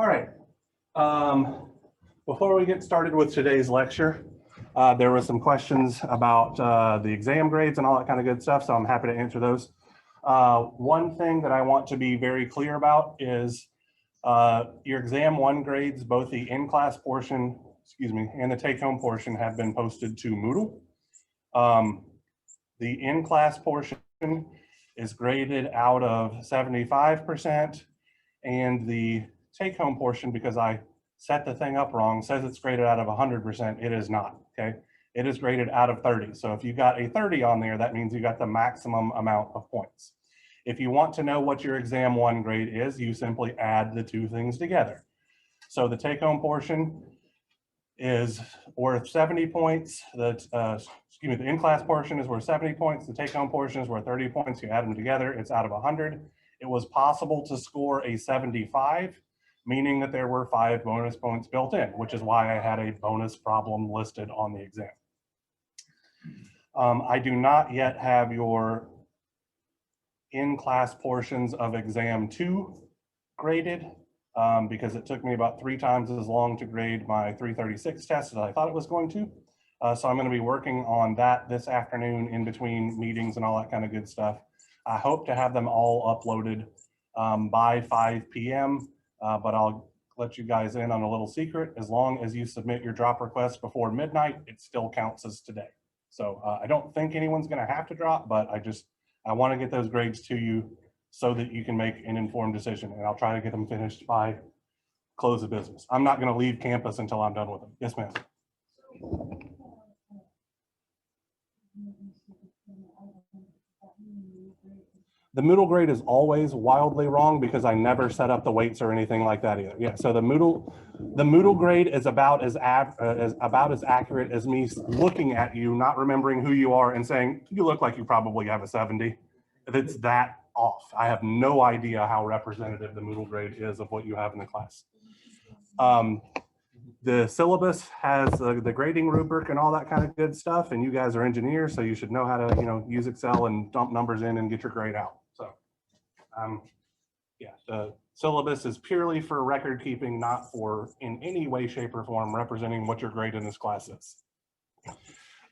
All right. Before we get started with today's lecture, there were some questions about the exam grades and all that kind of good stuff, so I'm happy to answer those. One thing that I want to be very clear about is your exam 1 grades, both the in-class portion, and the take-home portion have been posted to Moodle. The in-class portion is graded out of 75%, and the take-home portion, because I set the thing up wrong, says it's graded out of 100%. It is not, okay? It is graded out of 30. So if you got a 30 on there, that means you got the maximum amount of points. If you want to know what your exam 1 grade is, you simply add the two things together. So the take-home portion is worth 70 points. The in-class portion is worth 70 points. The take-home portion is worth 30 points. You add them together, it's out of 100. It was possible to score a 75, meaning that there were 5 bonus points built in, which is why I had a bonus problem listed on the exam. I do not yet have your in-class portions of exam 2 graded because it took me about 3 times as long to grade my 336 test as I thought it was going to. So I'm going to be working on that this afternoon in between meetings and all that kind of good stuff. I hope to have them all uploaded by 5 p.m., but I'll let you guys in on a little secret. As long as you submit your drop request before midnight, it still counts as today. So I don't think anyone's going to have to drop, but I want to get those grades to you so that you can make an informed decision, and I'll try to get them finished by close of business. I'm not going to leave campus until I'm done with them. Yes, ma'am. The Moodle grade is always wildly wrong because I never set up the weights or anything like that either. Yeah, so the Moodle grade is about as accurate as me looking at you, not remembering who you are and saying, you look like you probably have a 70. It's that off. I have no idea how representative the Moodle grade is of what you have in the class. The syllabus has the grading rubric and all that kind of good stuff, and you guys are engineers, so you should know how to use Excel and dump numbers in and get your grade out. So yeah, the syllabus is purely for record keeping, not for in any way, shape, or form representing what your grade in this class is.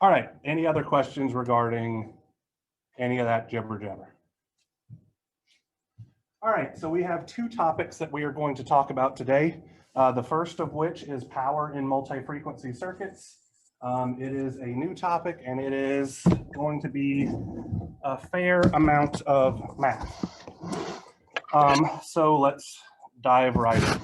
All right, any other questions regarding any of that jibber jabber? All right, so we have 2 topics that we are going to talk about today. The first of which is power in multi-frequency circuits. It is a new topic, and it is going to be a fair amount of math. So let's dive right in.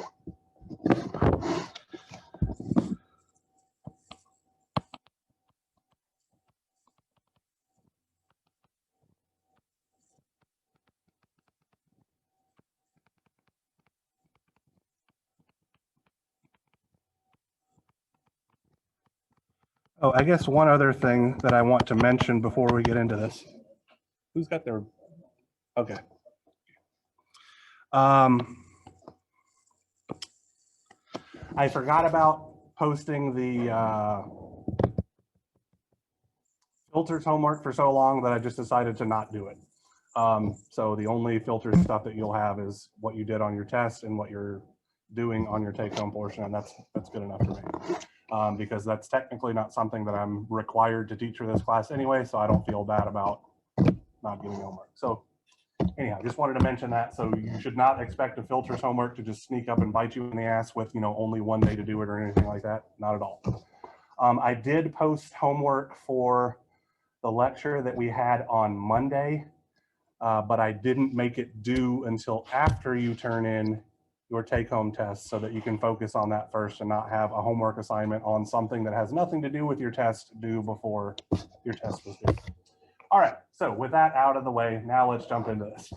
Oh, I guess one other thing that I want to mention before we get into this. Who's got their, okay. I forgot about posting the filters homework for so long that I just decided to not do it. So the only filter stuff that you'll have is what you did on your test and what you're doing on your take-home portion, and that's good enough for me. Because that's technically not something that I'm required to teach for this class anyway, so I don't feel bad about not giving homework. So anyhow, just wanted to mention that. So you should not expect a filters homework to just sneak up and bite you in the ass with only one day to do it or anything like that. Not at all. I did post homework for the lecture that we had on Monday, but I didn't make it due until after you turn in your take-home test so that you can focus on that first and not have a homework assignment on something that has nothing to do with your test due before your test was due. All right, so with that out of the way, now let's jump into this.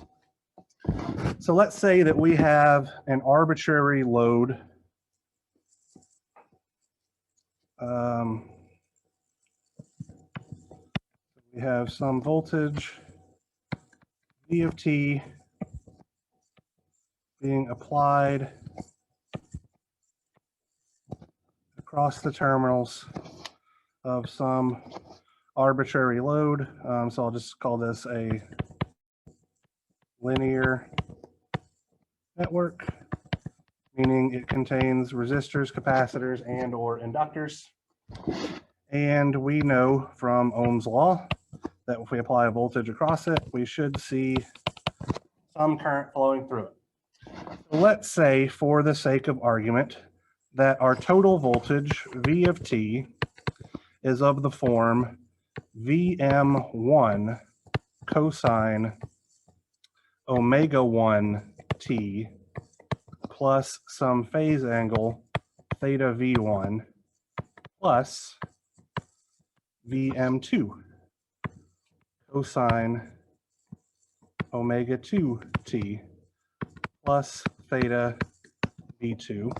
So let's say that we have an arbitrary load. We have some voltage V of t being applied across the terminals of some arbitrary load. So I'll just call this a linear network, meaning it contains resistors, capacitors, and or inductors. And we know from Ohm's law that if we apply a voltage across it, we should see some current flowing through it. So let's say, for the sake of argument, that our total voltage, V of t, is of the form Vm1 cosine omega 1 t plus some phase angle theta V1 plus Vm2 cosine omega 2 t plus theta V2.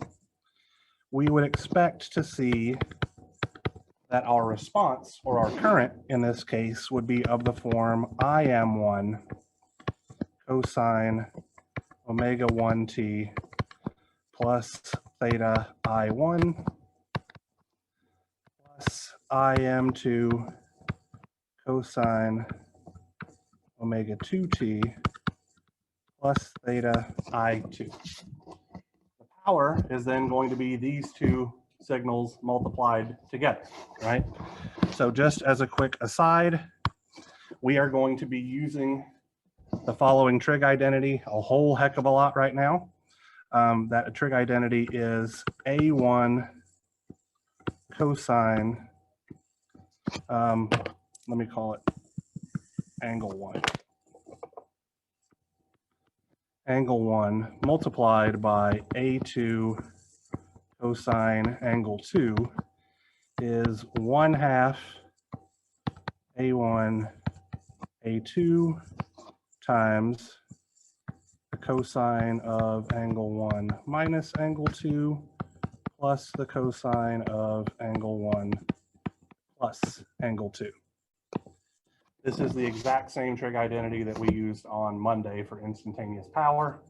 We would expect to see that our response, or our current in this case, would be of the form Im1 cosine omega 1 t plus theta I1 plus Im2 cosine omega 2 t plus theta I2. The power is then going to be these two signals multiplied together, right? So just as a quick aside, we are going to be using the following trig identity a whole heck of a lot right now. That trig identity is A1 cosine, let me call it angle 1. Angle 1 multiplied by A2 cosine angle 2 is 1/2 A1 A2 times the cosine of angle 1 minus angle 2 plus the cosine of angle 1 plus angle 2. This is the exact same trig identity that we used on Monday for instantaneous power.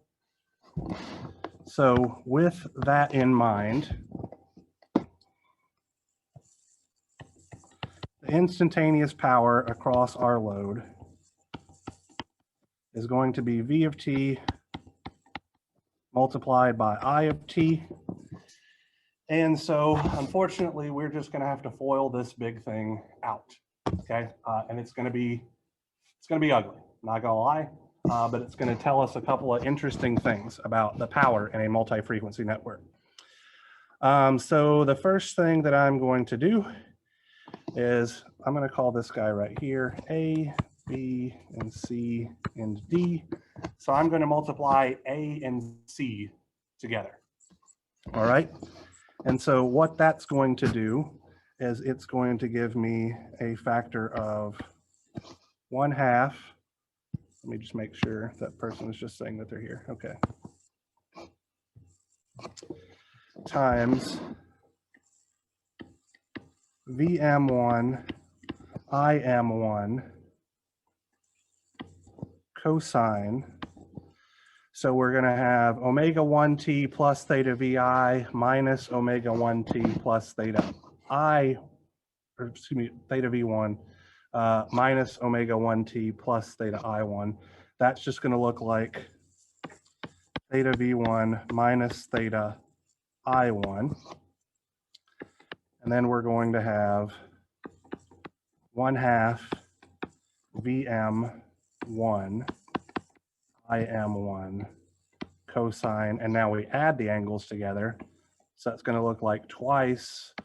So with that in mind, the instantaneous power across our load is going to be V of t multiplied by I of t. And so unfortunately, we're just going to have to FOIL this big thing out. Okay, and it's going to be ugly, not gonna lie, but it's going to tell us a couple of interesting things about the power in a multi-frequency network. So the first thing that I'm going to do is I'm going to call this guy right here A, B, and C, and D. So I'm going to multiply A and C together. All right, and so what that's going to do is it's going to give me a factor of 1/2. Let me just make sure that person is just saying that they're here. Okay. Times Vm1 Im1 cosine. So we're going to have omega 1 t plus theta Vi minus omega 1 t plus theta theta V1 minus omega 1 t plus theta I1. That's just going to look like theta V1 minus theta I1. And then we're going to have 1/2 Vm1 Im1 cosine, and now we add the angles together. So it's going to look like twice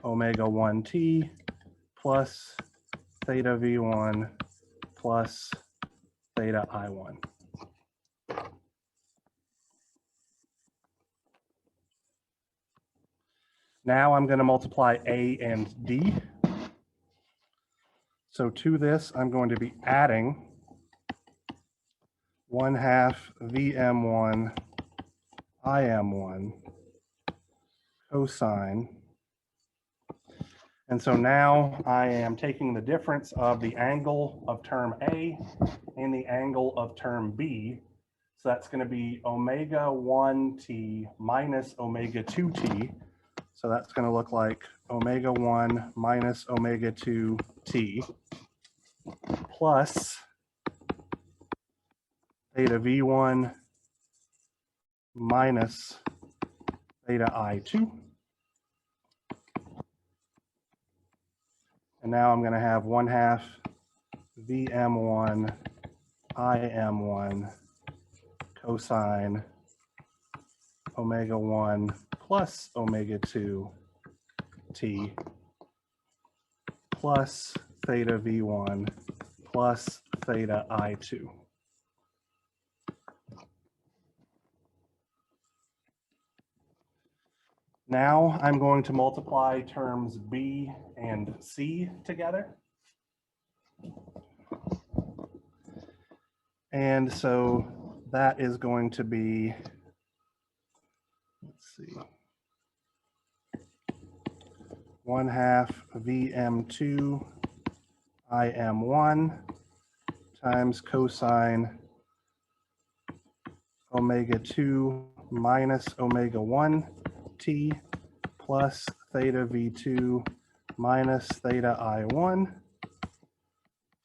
omega 1 t plus theta V1 plus theta I1. Now I'm going to multiply A and D. So to this, I'm going to be adding 1/2 Vm1 Im1 cosine. And so now I am taking the difference of the angle of term A and the angle of term B. So that's going to be omega 1 t minus omega 2 t. So that's going to look like omega 1 minus omega 2 t plus theta V1 minus theta I2. And now I'm going to have 1/2 Vm1 Im1 cosine omega1 plus omega2 t plus theta V1 plus theta I2. Now I'm going to multiply terms B and C together. And so that is going to be, let's see, 1/2 Vm2 Im1 times cosine omega2 minus omega1 t plus theta V2 minus theta I1.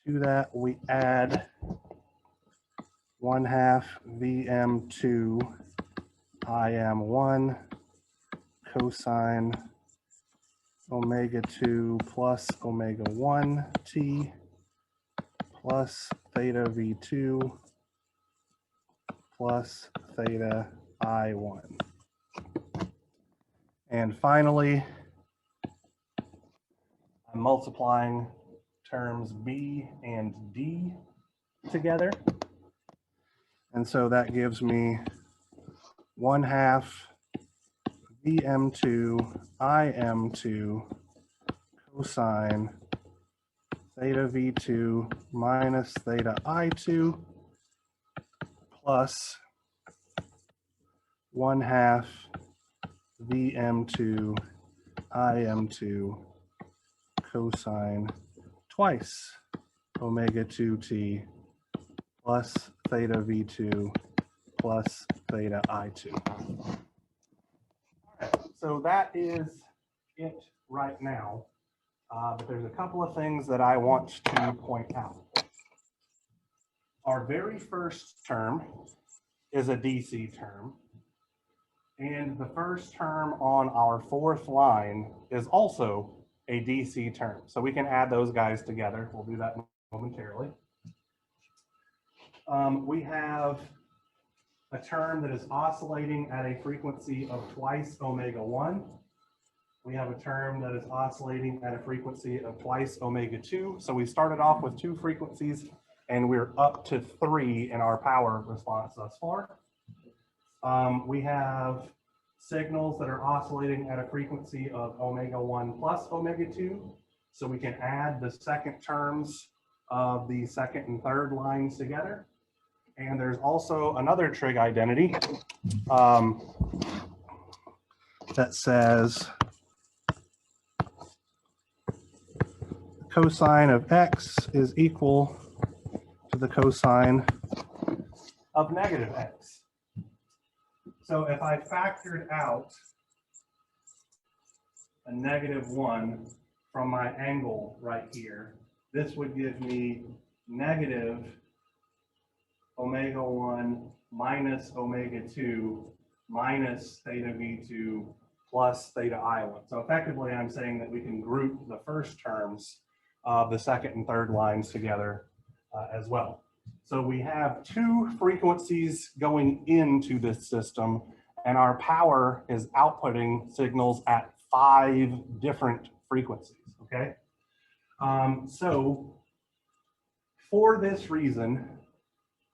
To that we add 1/2 Vm2 Im1 cosine omega2 plus omega1 t plus theta V2 plus theta I1. And finally, I'm multiplying terms B and D together. And so that gives me 1/2 Vm2 Im2 cosine theta V2 minus theta I2 plus 1/2 Vm2 Im2 cosine twice omega2t plus theta V2 plus theta I2. All right, so that is it right now. But there's a couple of things that I want to point out. Our very first term is a DC term. And the first term on our fourth line is also a DC term. So we can add those guys together. We'll do that momentarily. We have a term that is oscillating at a frequency of twice omega1. We have a term that is oscillating at a frequency of twice omega2. So we started off with 2 frequencies and we're up to 3 in our power response thus far. We have signals that are oscillating at a frequency of omega1 plus omega2. So we can add the second terms of the second and third lines together. And there's also another trig identity that says cosine of x is equal to the cosine of negative x. So if I factored out a -1 from my angle right here, this would give me negative omega1 minus omega2 minus theta V2 plus theta I1. So effectively, I'm saying that we can group the first terms of the second and third lines together as well. So we have 2 frequencies going into this system, and our power is outputting signals at 5 different frequencies, okay? So for this reason,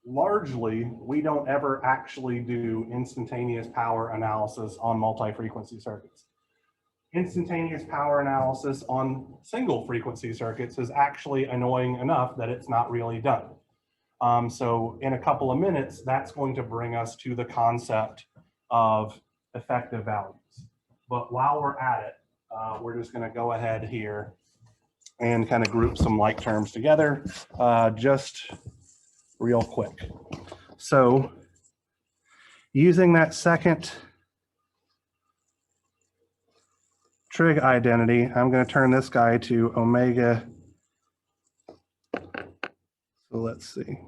largely, we don't ever actually do instantaneous power analysis on multi-frequency circuits. Instantaneous power analysis on single frequency circuits is actually annoying enough that it's not really done. So in a couple of minutes, that's going to bring us to the concept of effective values. But while we're at it, we're just going to go ahead here and kind of group some like terms together just real quick. So using that second trig identity, I'm going to turn this guy to omega. So let's see.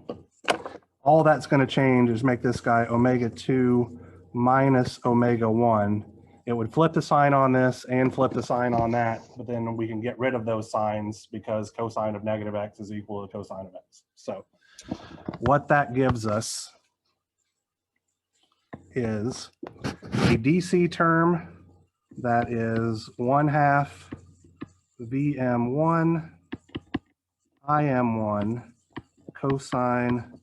All that's going to change is make this guy omega2 minus omega1. it would flip the sign on this and flip the sign on that, but then we can get rid of those signs because cosine of negative x is equal to cosine of x. So what that gives us is a DC term that is 1/2 VM1 IM1 cosine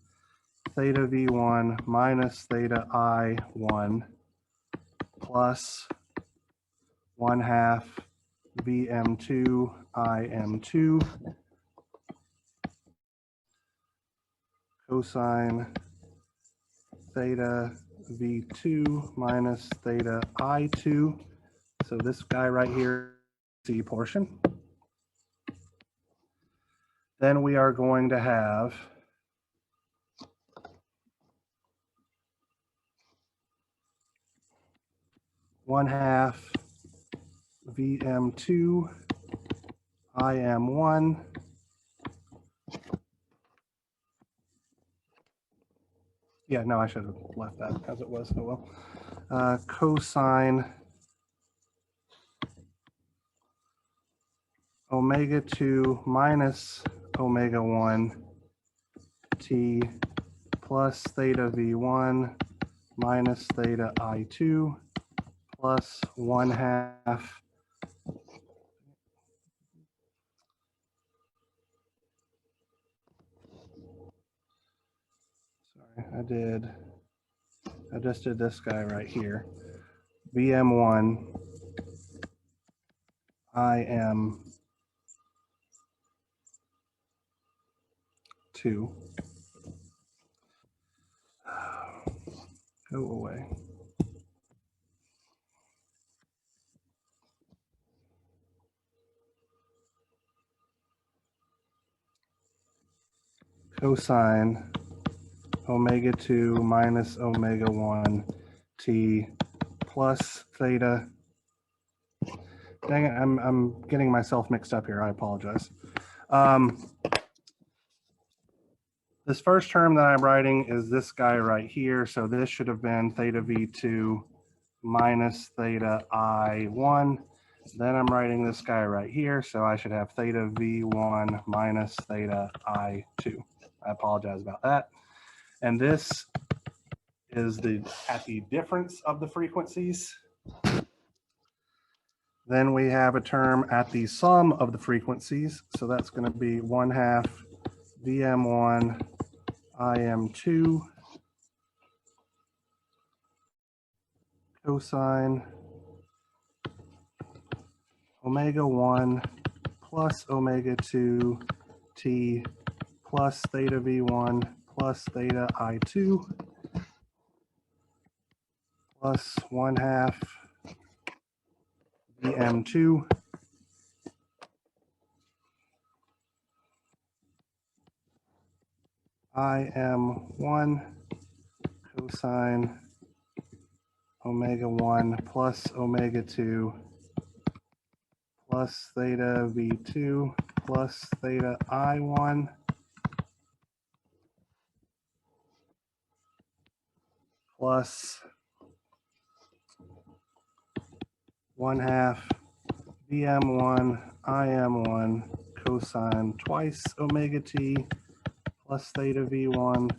theta V1 minus theta I1 plus 1/2 VM2 IM2 cosine theta V2 minus theta I2. So this guy right here, C portion. Then we are going to have (1/2) VM2 IM1 yeah, no, I should have left that as it was. Oh well. Cosine omega 2 minus omega 1 t plus theta V1 minus theta I2 plus 1/2 I just did this guy right here. VM1 IM2 go away. Cosine omega 2 minus omega 1 t plus theta. Dang it, I'm getting myself mixed up here. I apologize. This first term that I'm writing is this guy right here. So this should have been theta V2 minus theta I1. Then I'm writing this guy right here. So I should have theta V1 minus theta I2. I apologize about that. And this is at the difference of the frequencies. Then we have a term at the sum of the frequencies. So that's going to be 1/2 VM1 IM2 cosine omega 1 plus omega 2 t plus theta V1 plus theta I2 plus 1/2 VM2 IM1 cosine omega 1 plus omega 2 plus theta V2 plus theta I1 plus 1/2 VM1 IM1 cosine twice omega t plus theta V1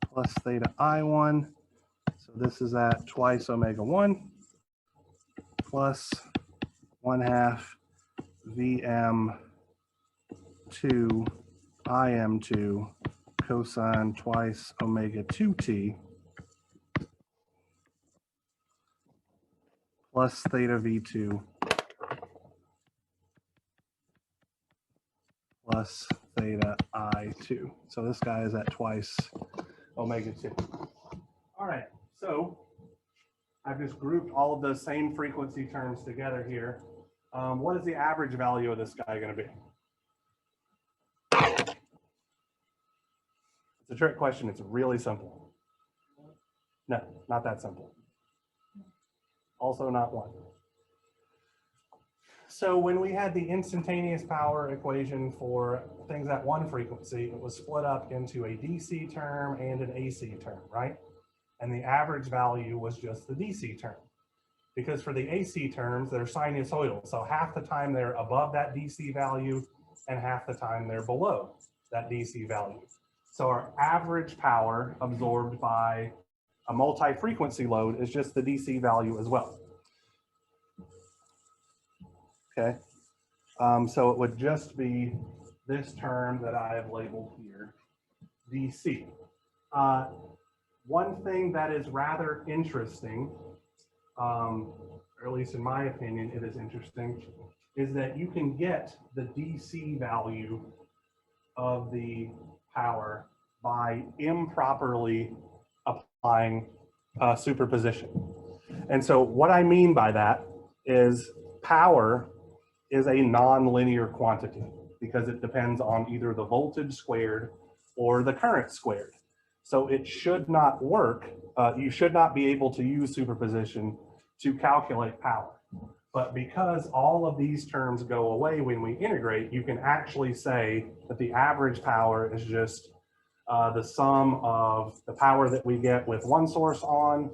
plus theta I1. So this is at twice omega 1 plus 1/2 VM2 IM2 cosine twice omega 2t plus theta V2 plus theta I2. So this guy is at twice omega 2. All right, so I've just grouped all of those same frequency terms together here. What is the average value of this guy going to be? It's a trick question. It's really simple. No, not that simple. Also not 1. So when we had the instantaneous power equation for things at one frequency, it was split up into a DC term and an AC term, right? And the average value was just the DC term. because for the AC terms, they're sinusoidal. So half the time they're above that DC value and half the time they're below that DC value. So our average power absorbed by a multi-frequency load is just the DC value as well. Okay, so it would just be this term that I have labeled here, DC. One thing that is rather interesting, or at least in my opinion, it is interesting, is that you can get the DC value of the power by improperly applying superposition. And so what I mean by that is power is a nonlinear quantity because it depends on either the voltage squared or the current squared. So it should not work. You should not be able to use superposition to calculate power. But because all of these terms go away when we integrate, you can actually say that the average power is just the sum of the power that we get with one source on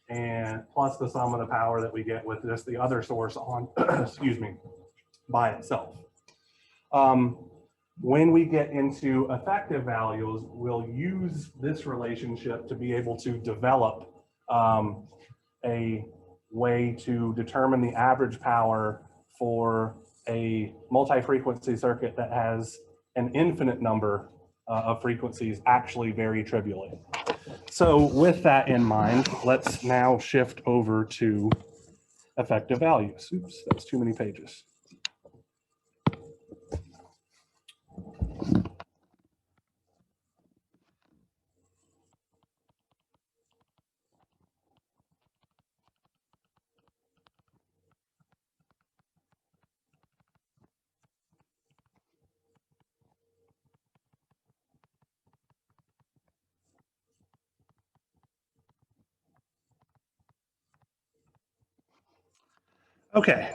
and plus the sum of the power that we get with just the other source on, excuse me, by itself. When we get into effective values, we'll use this relationship to be able to develop a way to determine the average power for a multi-frequency circuit that has an infinite number of frequencies actually very trivially. So with that in mind, let's now shift over to effective values. Oops, that's too many pages. Okay.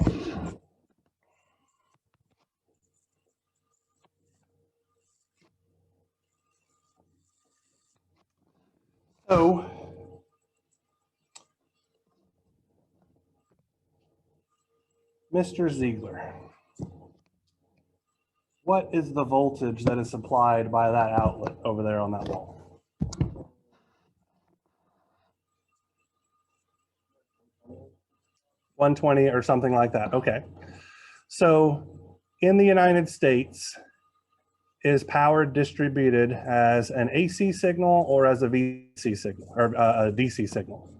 So Mr. Ziegler, what is the voltage that is supplied by that outlet over there on that wall? 120 or something like that. Okay. So in the United States, is power distributed as an AC signal or as a VC signal or a DC signal?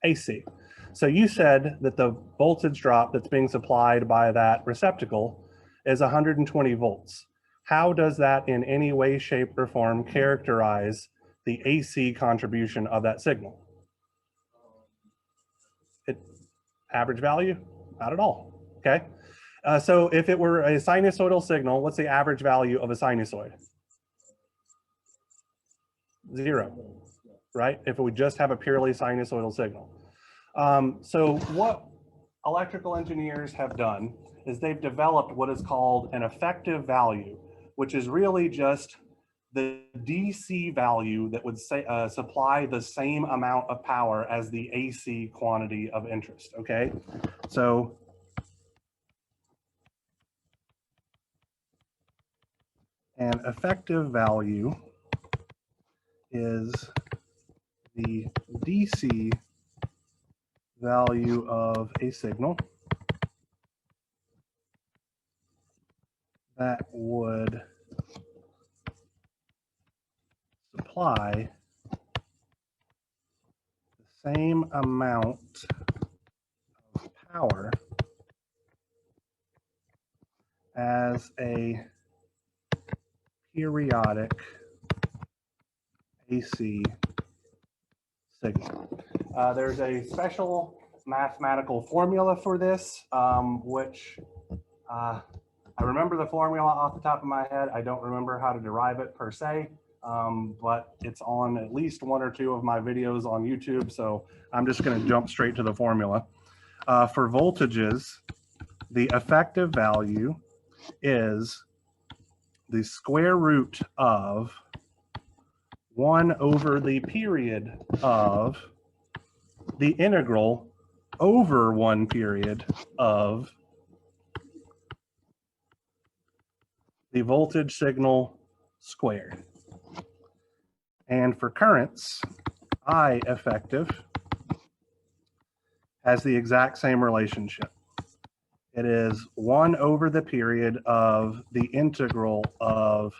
AC. So you said that the voltage drop that's being supplied by that receptacle is 120 volts. How does that in any way, shape, or form characterize the AC contribution of that signal? Average value? Not at all, okay? So if it were a sinusoidal signal, what's the average value of a sinusoid? 0, right? If it would just have a purely sinusoidal signal. So what electrical engineers have done is they've developed what is called an effective value, which is really just the DC value that would say, supply the same amount of power as the AC quantity of interest, okay? So an effective value is the DC value of a signal that would supply the same amount of power as a periodic AC signal. There's a special mathematical formula for this, which I remember the formula off the top of my head. I don't remember how to derive it per se, but it's on at least 1 or 2 of my videos on YouTube, so I'm just going to jump straight to the formula. For voltages, the effective value is the square root of 1 over the period of the integral over one period of the voltage signal squared. And for currents, I effective has the exact same relationship. It is 1 over the period of the integral of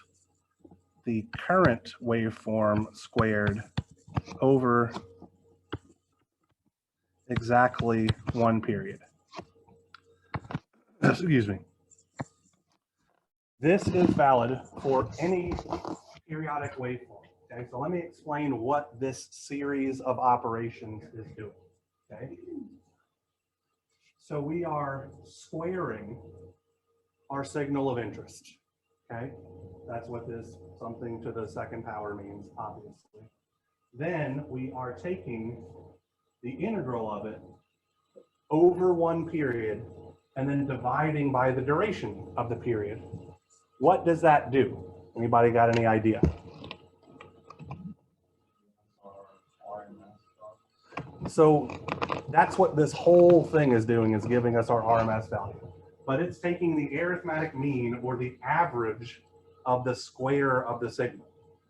the current waveform squared over exactly one period. Excuse me. This is valid for any periodic waveform. Okay, so let me explain what this series of operations is doing. Okay, so we are squaring our signal of interest. Okay, that's what this something to the second power means, obviously. Then we are taking the integral of it over one period and then dividing by the duration of the period. What does that do? Anybody got any idea? So that's what this whole thing is doing, is giving us our RMS value. But it's taking the arithmetic mean, or the average of the square of the signal.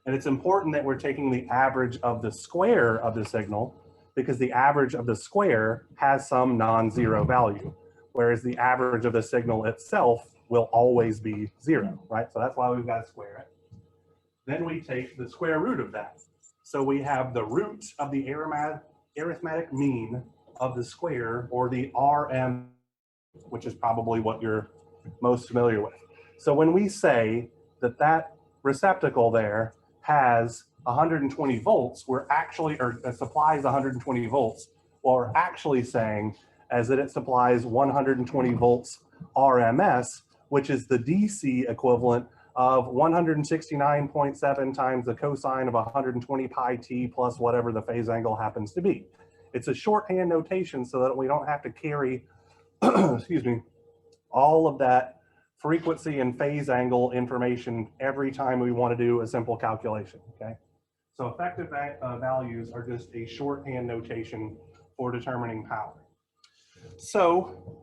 And it's important that we're taking the average of the square of the signal, because the average of the square has some non-zero value, whereas the average of the signal itself will always be 0, right? So that's why we've got to square it. Then we take the square root of that. So we have the root of the arithmetic mean of the square, or the RM, which is probably what you're most familiar with. So when we say that that receptacle there has 120 volts, we're actually, or supplies 120 volts, what we're actually saying is that it supplies 120 volts RMS, which is the DC equivalent of 169.7 times the cosine of 120 pi t plus whatever the phase angle happens to be. It's a shorthand notation so that we don't have to carry, excuse me, all of that frequency and phase angle information every time we want to do a simple calculation, okay? So effective values are just a shorthand notation for determining power. So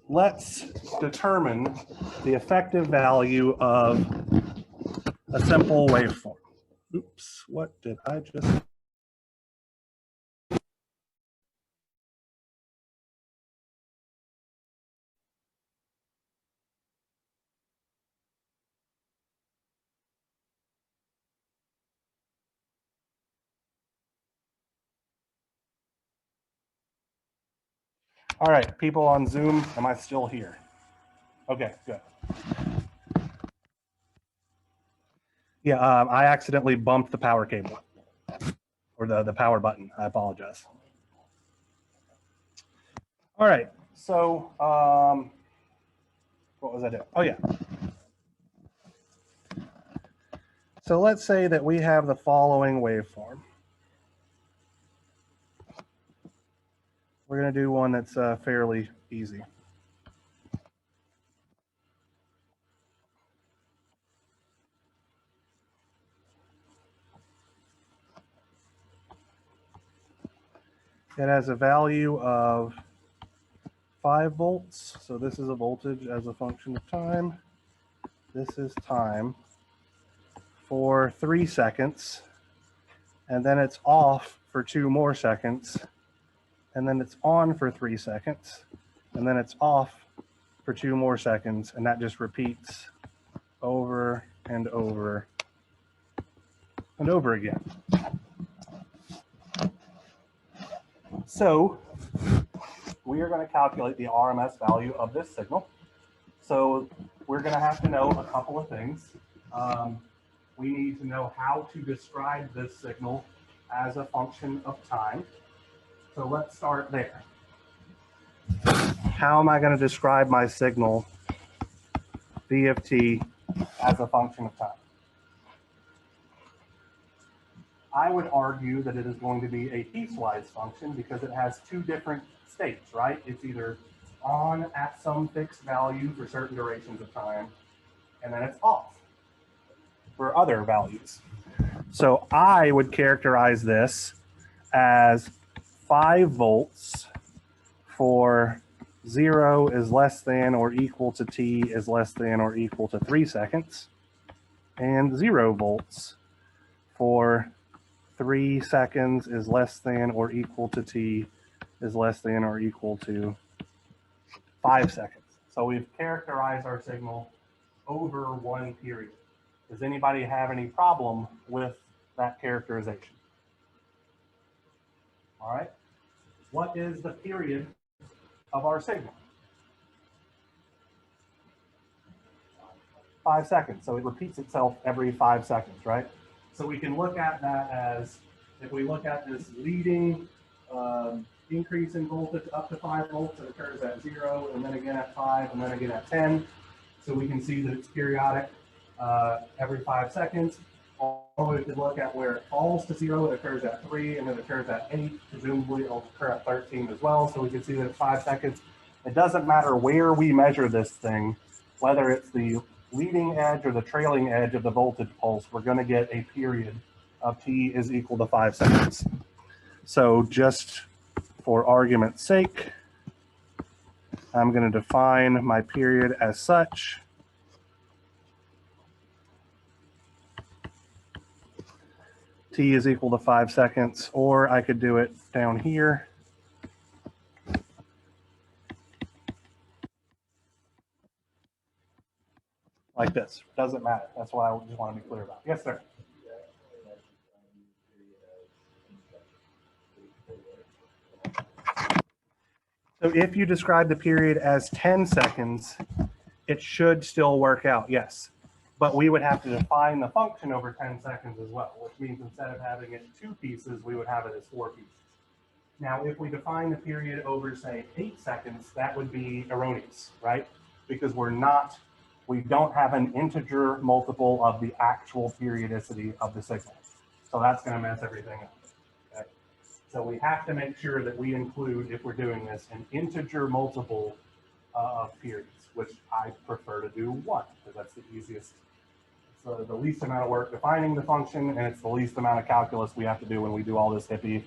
let's determine the effective value of a simple waveform. Oops, what did I just... All right, people on Zoom, am I still here? Okay, good. Yeah, I accidentally bumped the power cable, or the power button. I apologize. All right, so what was I doing? Oh yeah. So let's say that we have the following waveform. We're going to do one that's fairly easy. It has a value of 5 volts. So this is a voltage as a function of time. This is time for 3 seconds. And then it's off for 2 more seconds. And then it's on for 3 seconds. And then it's off for 2 more seconds. And that just repeats over and over and over again. So we are going to calculate the RMS value of this signal. So we're going to have to know a couple of things. We need to know how to describe this signal as a function of time. So let's start there. How am I going to describe my signal v of t as a function of time? I would argue that it is going to be a piecewise function because it has 2 different states, right? It's either on at some fixed value for certain durations of time, and then it's off for other values. So I would characterize this as 5 volts for 0 is less than or equal to t is less than or equal to 3 seconds, and 0 volts for 3 seconds is less than or equal to t is less than or equal to 5 seconds. So we've characterized our signal over one period. Does anybody have any problem with that characterization? All right. What is the period of our signal? 5 seconds. So it repeats itself every 5 seconds, right? So we can look at that as, if we look at this leading increase in voltage up to 5 volts, it occurs at 0, and then again at 5, and then again at 10. So we can see that it's periodic every 5 seconds. Or we could look at where it falls to 0, it occurs at 3, and then it occurs at 8. Presumably it'll occur at 13 as well. So we can see that it's 5 seconds. It doesn't matter where we measure this thing, whether it's the leading edge or the trailing edge of the voltage pulse, we're going to get a period of t is equal to 5 seconds. So just for argument's sake, I'm going to define my period as such. T is equal to 5 seconds, or I could do it down here. Like this. Doesn't matter. That's what I just want to be clear about. Yes, sir. So if you describe the period as 10 seconds, it should still work out, yes. But we would have to define the function over 10 seconds as well, which means instead of having it 2 pieces, we would have it as 4 pieces. Now, if we define the period over, say, 8 seconds, that would be erroneous, right? Because we don't have an integer multiple of the actual periodicity of the signal. So that's going to mess everything up. Okay? So we have to make sure that we include, if we're doing this, an integer multiple of periods, which I prefer to do 1, because that's the easiest. So the least amount of work defining the function, and it's the least amount of calculus we have to do when we do all this hippie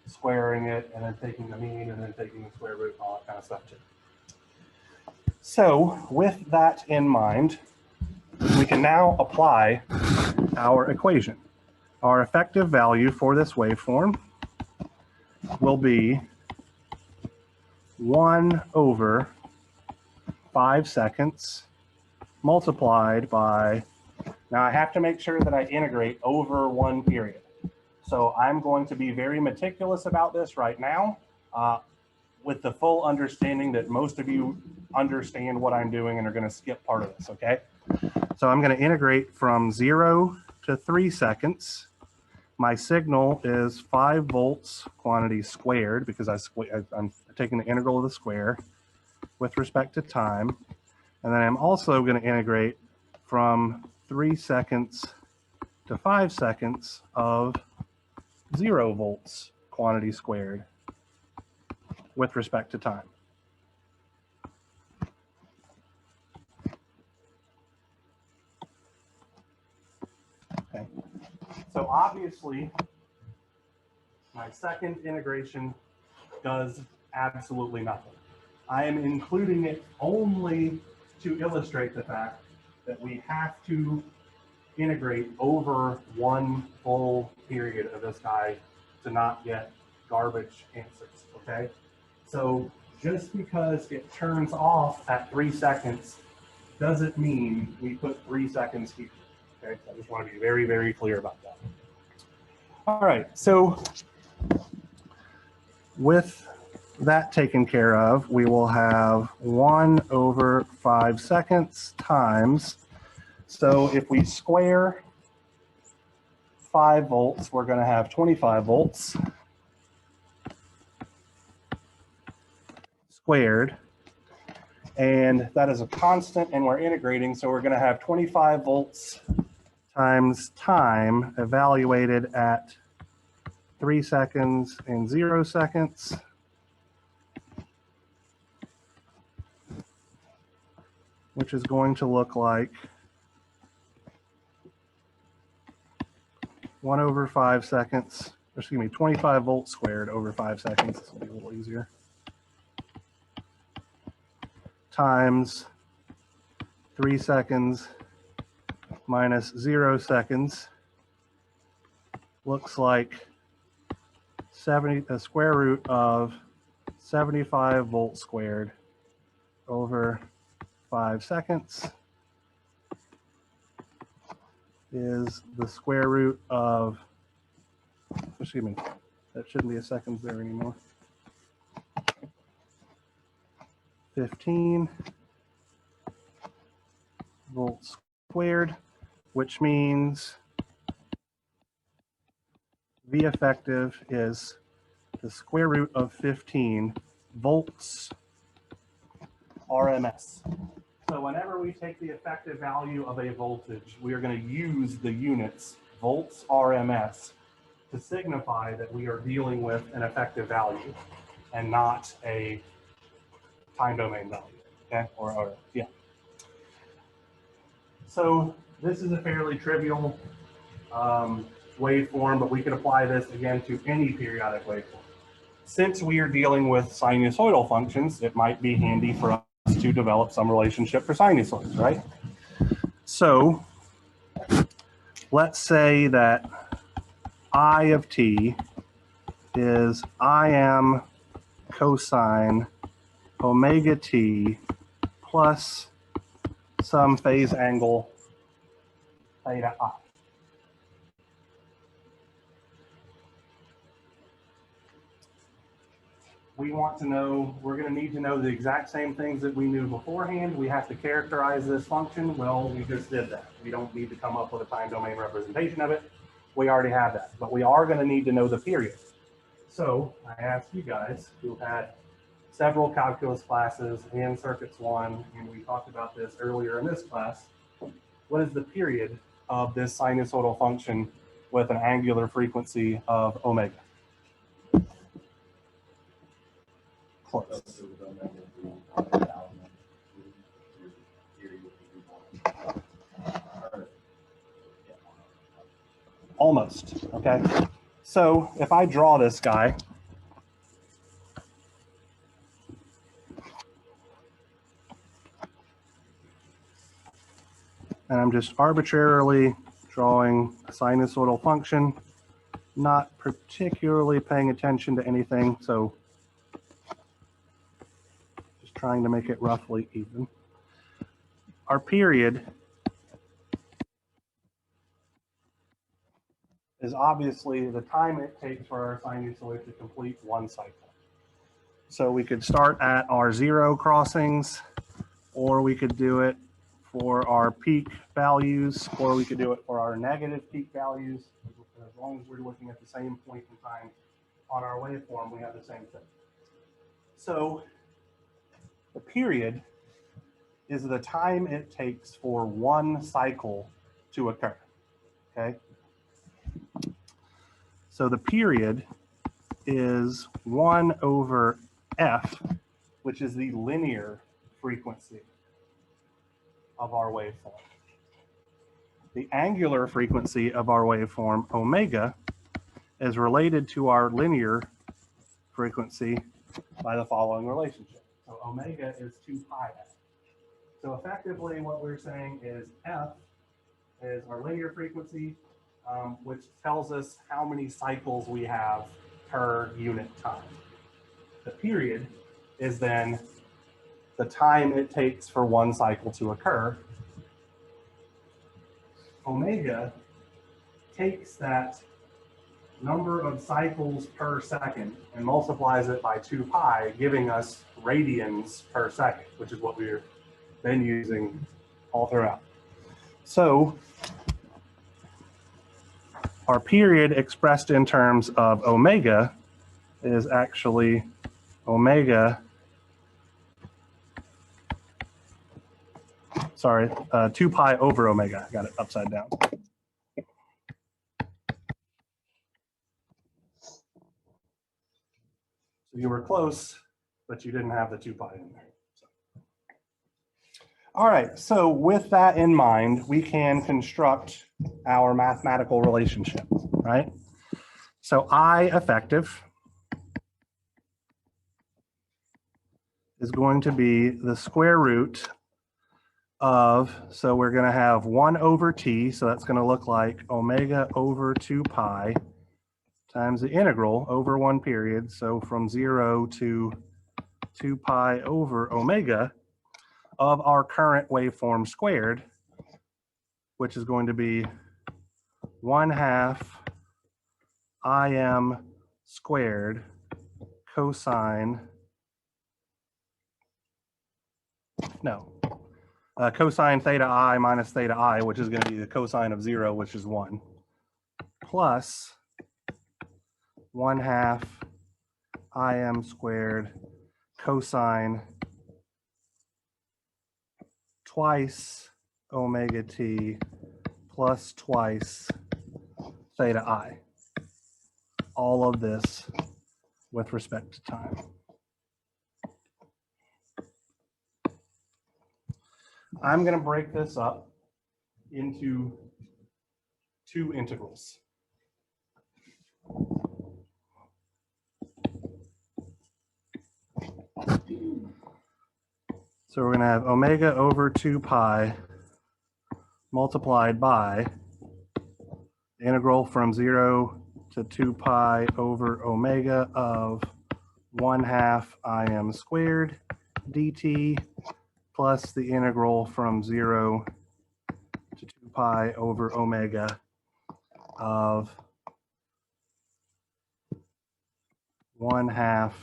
squaring it, and then taking the mean, and then taking the square root, and all that kind of stuff too. So with that in mind, we can now apply our equation. Our effective value for this waveform will be 1 over 5 seconds multiplied by, now I have to make sure that I integrate over one period. So I'm going to be very meticulous about this right now, with the full understanding that most of you understand what I'm doing and are going to skip part of this, okay? So I'm going to integrate from 0 to 3 seconds. My signal is 5 volts quantity squared, because I'm taking the integral of the square with respect to time. And then I'm also going to integrate from 3 seconds to 5 seconds of 0 volts quantity squared with respect to time. Okay. So obviously, my second integration does absolutely nothing. I am including it only to illustrate the fact that we have to integrate over one full period of this guy to not get garbage answers, okay? So just because it turns off at 3 seconds doesn't mean we put 3 seconds here, okay? So I just want to be very, very clear about that. All right, so with that taken care of, we will have 1 over 5 seconds times. So if we square 5 volts, we're going to have 25 volts squared. And that is a constant, and we're integrating, so we're going to have 25 volts times time evaluated at 3 seconds and 0 seconds. Which is going to look like 1 over 5 seconds excuse me, 25 volts squared over 5 seconds. This will be a little easier. Times 3 seconds minus 0 seconds looks like the square root of 75 volts squared over 5 seconds is the square root of, excuse me, that shouldn't be a seconds there anymore. 15 volts squared, which means V effective is the square root of 15 volts RMS. So whenever we take the effective value of a voltage, we are going to use the units volts RMS to signify that we are dealing with an effective value and not a time domain value. Okay, or yeah. So this is a fairly trivial waveform, but we could apply this again to any periodic waveform. Since we are dealing with sinusoidal functions, it might be handy for us to develop some relationship for sinusoids, right? So let's say that I of t is Im cosine omega t plus some phase angle theta I. We want to know, we're going to need to know the exact same things that we knew beforehand. We have to characterize this function. Well, we just did that. We don't need to come up with a time domain representation of it. We already have that, but we are going to need to know the period. So I asked you guys who had several calculus classes and circuits 1, and we talked about this earlier in this class. What is the period of this sinusoidal function with an angular frequency of omega? Close. Almost, okay? So if I draw this guy, and I'm just arbitrarily drawing a sinusoidal function, not particularly paying attention to anything, so just trying to make it roughly even. Our period is obviously the time it takes for our sinusoid to complete one cycle. So we could start at our 0 crossings, or we could do it for our peak values, or we could do it for our negative peak values. As long as we're looking at the same point in time on our waveform, we have the same thing. So the period is the time it takes for one cycle to occur, okay? So the period is 1 over f, which is the linear frequency of our waveform. The angular frequency of our waveform, omega, is related to our linear frequency by the following relationship. So omega is 2 pi f. So effectively what we're saying is f is our linear frequency, which tells us how many cycles we have per unit time. The period is then the time it takes for one cycle to occur. Omega takes that number of cycles per second and multiplies it by 2 pi, giving us radians per second, which is what we've been using all throughout. So our period expressed in terms of omega is actually omega, 2 pi over omega. I got it upside down. So you were close, but you didn't have the 2 pi in there. So. All right, so with that in mind, we can construct our mathematical relationship, right? So I effective is going to be the square root of, so we're going to have 1 over t, so that's going to look like omega over 2 pi times the integral over 1 period, so from 0 to 2 pi over omega of our current waveform squared, which is going to be 1/2 Im squared cosine, cosine theta I minus theta I, which is going to be the cosine of 0, which is 1, plus 1/2 Im squared cosine twice omega t plus twice theta I. All of this with respect to time. I'm going to break this up into 2 integrals. So we're going to have omega over 2 pi multiplied by the integral from 0 to 2 pi over omega of 1/2 Im squared dt plus the integral from 0 to 2 pi over omega of 1/2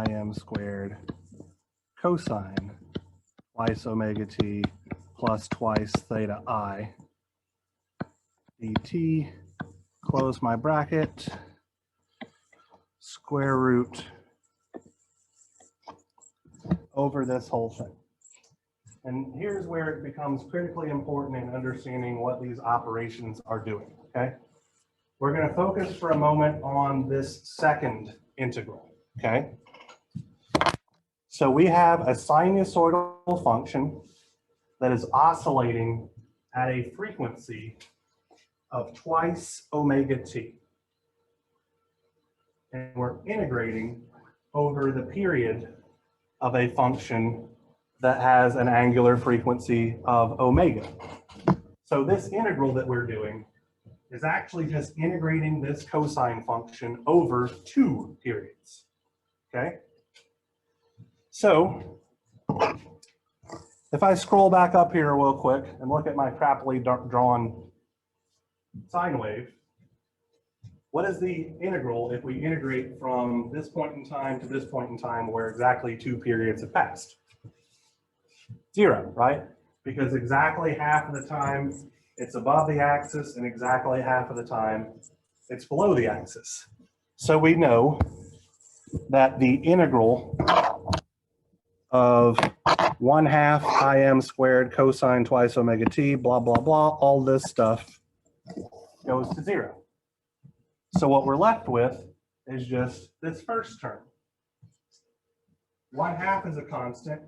Im squared cosine twice omega t plus twice theta I dt, close my bracket, square root over this whole thing. And here's where it becomes critically important in understanding what these operations are doing, okay? We're going to focus for a moment on this second integral, okay? So we have a sinusoidal function that is oscillating at a frequency of twice omega t. And we're integrating over the period of a function that has an angular frequency of omega. So this integral that we're doing is actually just integrating this cosine function over 2 periods, okay? So if I scroll back up here real quick and look at my crappily drawn sine wave, what is the integral if we integrate from this point in time to this point in time where exactly 2 periods have passed? 0, right? Because exactly half of the time it's above the axis and exactly half of the time it's below the axis. So we know that the integral of 1/2 Im squared cosine twice omega t, blah, blah, blah, all this stuff goes to 0. So what we're left with is just this first term. 1/2 is a constant.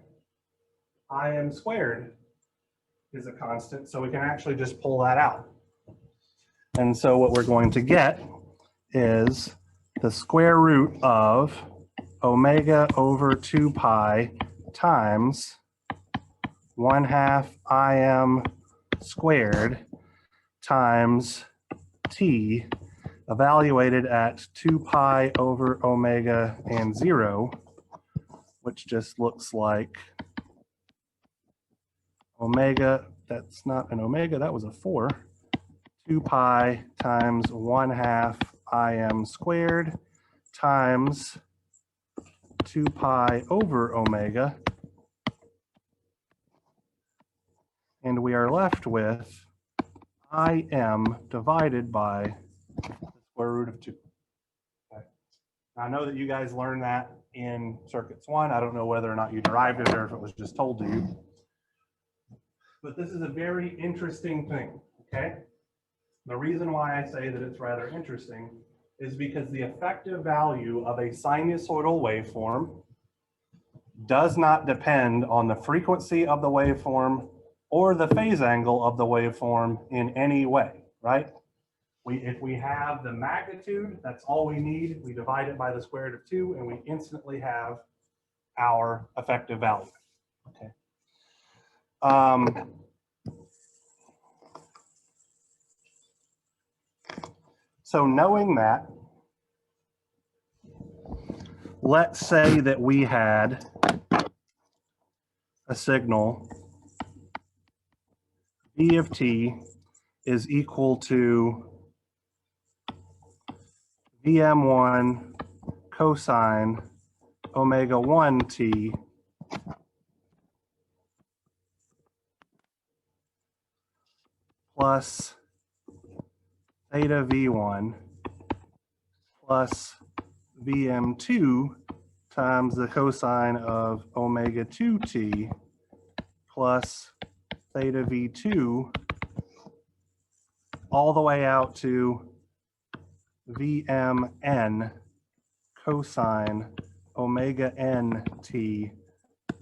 Im squared is a constant, so we can actually just pull that out. And so what we're going to get is the square root of omega over 2 pi times 1/2 Im squared times t evaluated at 2 pi over omega and 0, which just looks like omega, that's not an omega, that was a 4, 2 pi times 1/2 Im squared times 2 pi over omega. And we are left with Im divided by the square root of 2. Okay. I know that you guys learned that in circuits 1. I don't know whether or not you derived it or if it was just told to you. But this is a very interesting thing, okay? The reason why I say that it's rather interesting is because the effective value of a sinusoidal waveform does not depend on the frequency of the waveform or the phase angle of the waveform in any way, right? If we have the magnitude, that's all we need. We divide it by the square root of 2, and we instantly have our effective value. Okay. So knowing that, let's say that we had a signal V of t is equal to Vm1 cosine omega 1 t plus theta V1 plus Vm2 times the cosine of omega 2t plus theta V2 all the way out to Vmn cosine omega n t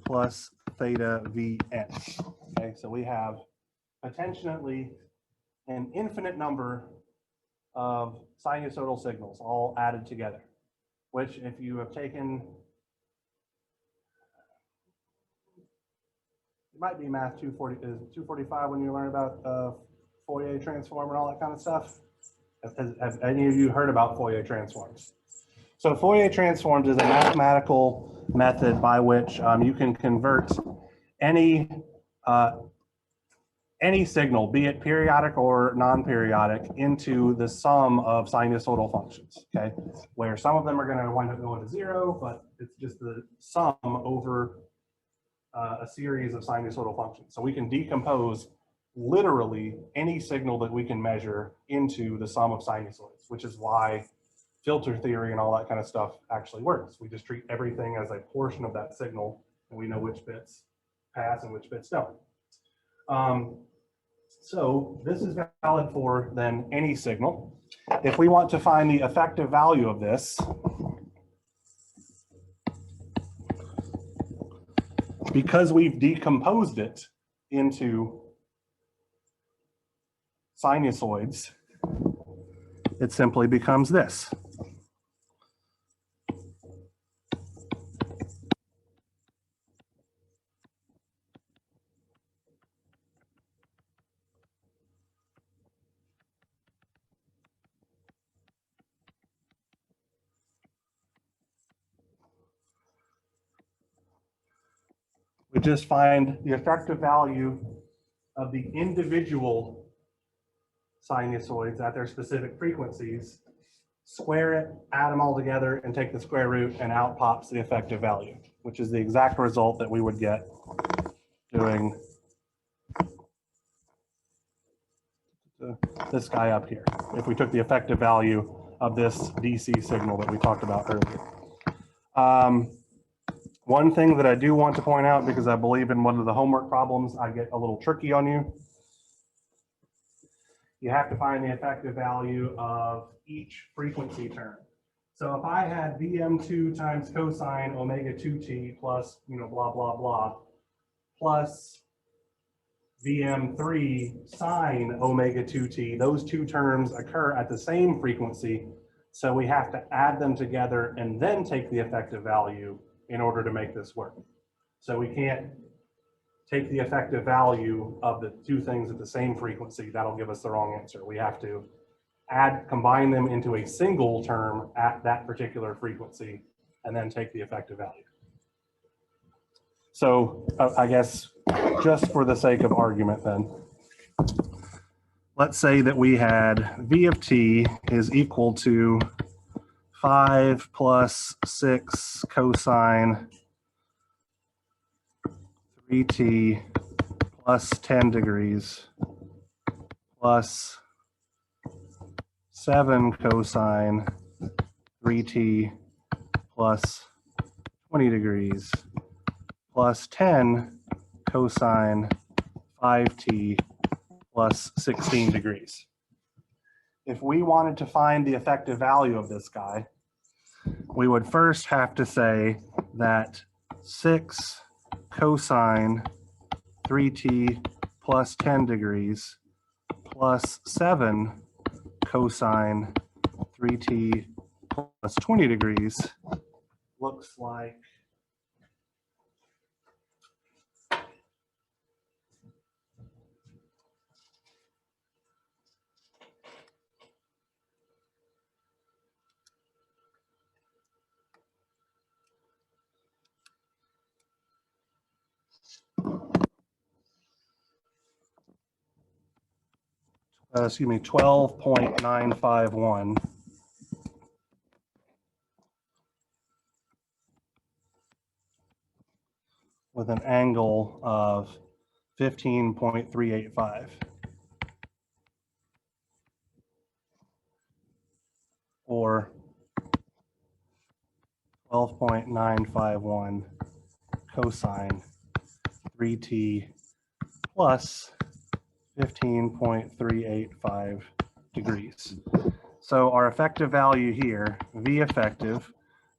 plus theta Vn. Okay, so we have potentially an infinite number of sinusoidal signals all added together, which if you have taken, it might be math 245 when you learn about Fourier transform and all that kind of stuff. Have any of you heard about Fourier transforms? So Fourier transforms is a mathematical method by which you can convert any signal, be it periodic or non-periodic, into the sum of sinusoidal functions, okay? Where some of them are gonna wind up going to 0, but it's just the sum over a series of sinusoidal functions. So we can decompose literally any signal that we can measure into the sum of sinusoids, which is why filter theory and all that kind of stuff actually works. We just treat everything as a portion of that signal, and we know which bits pass and which bits don't. So this is valid for then any signal. If we want to find the effective value of this, because we've decomposed it into sinusoids, it simply becomes this. We just find the effective value of the individual sinusoids at their specific frequencies, square it, add them all together, and take the square root, and out pops the effective value, which is the exact result that we would get doing this guy up here, if we took the effective value of this DC signal that we talked about earlier. One thing that I do want to point out, because I believe in one of the homework problems, I get a little tricky on you. You have to find the effective value of each frequency term. So if I had Vm2 times cosine omega 2t plus, blah, blah, blah, plus Vm3 sine omega 2t, those two terms occur at the same frequency. So we have to add them together and then take the effective value in order to make this work. So we can't take the effective value of the two things at the same frequency. That'll give us the wrong answer. We have to combine them into a single term at that particular frequency and then take the effective value. So I guess just for the sake of argument then, let's say that we had V of t is equal to 5 plus 6 cosine 3t plus 10 degrees plus 7 cosine 3t plus 20 degrees plus 10 cosine 5t plus 16 degrees. If we wanted to find the effective value of this guy, we would first have to say that 6 cosine 3t plus 10 degrees plus 7 cosine 3t plus 20 degrees looks like excuse me, 12.951 with an angle of 15.385. Or 12.951 cosine 3t plus 15.385 degrees. So our effective value here, V effective,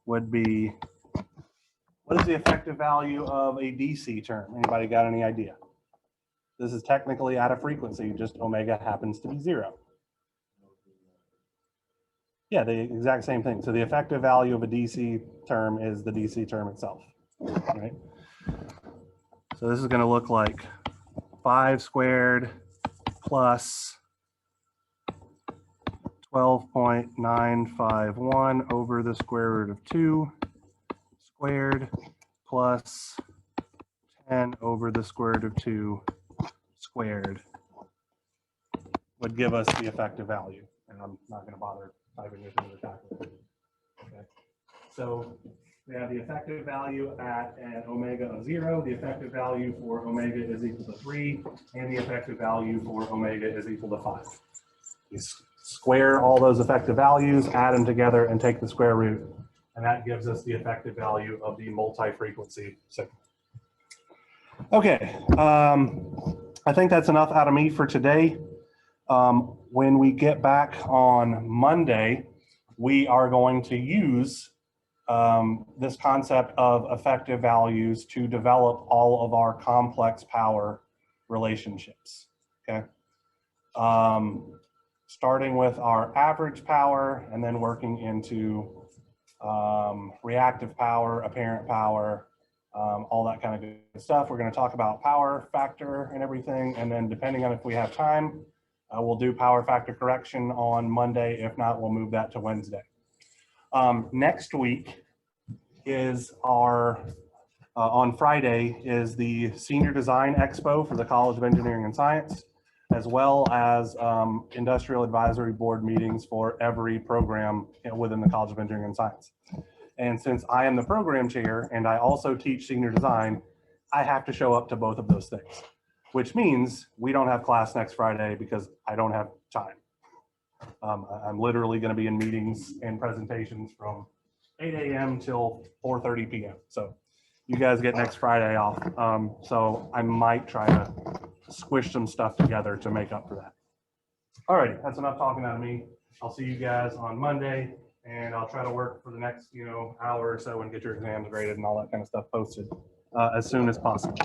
would be, what is the effective value of a DC term? Anybody got any idea? This is technically out of frequency, just omega happens to be 0. Yeah, the exact same thing. So the effective value of a DC term is the DC term itself, right? So this is going to look like 5 squared plus 12.951 over the square root of 2 squared plus 10 over the square root of 2 squared would give us the effective value. And I'm not going to bother typing this into the calculator. Okay. So we have the effective value at an omega of 0, the effective value for omega is equal to 3, and the effective value for omega is equal to 5. You square all those effective values, add them together, and take the square root, and that gives us the effective value of the multi-frequency signal. Okay, I think that's enough out of me for today. When we get back on Monday, we are going to use this concept of effective values to develop all of our complex power relationships, okay? Starting with our average power and then working into reactive power, apparent power, all that kind of good stuff. We're going to talk about power factor and everything, and then depending on if we have time, we'll do power factor correction on Monday. If not, we'll move that to Wednesday. Next week is our, on Friday, is the Senior Design Expo for the College of Engineering and Science, as well as Industrial Advisory Board meetings for every program within the College of Engineering and Science. And since I am the program chair and I also teach senior design, I have to show up to both of those things, which means we don't have class next Friday because I don't have time. I'm literally going to be in meetings and presentations from 8 a.m. till 4:30 p.m. So you guys get next Friday off. So I might try to squish some stuff together to make up for that. All right, that's enough talking out of me. I'll see you guys on Monday, and I'll try to work for the next, hour or so and get your exams graded and all that kind of stuff posted as soon as possible.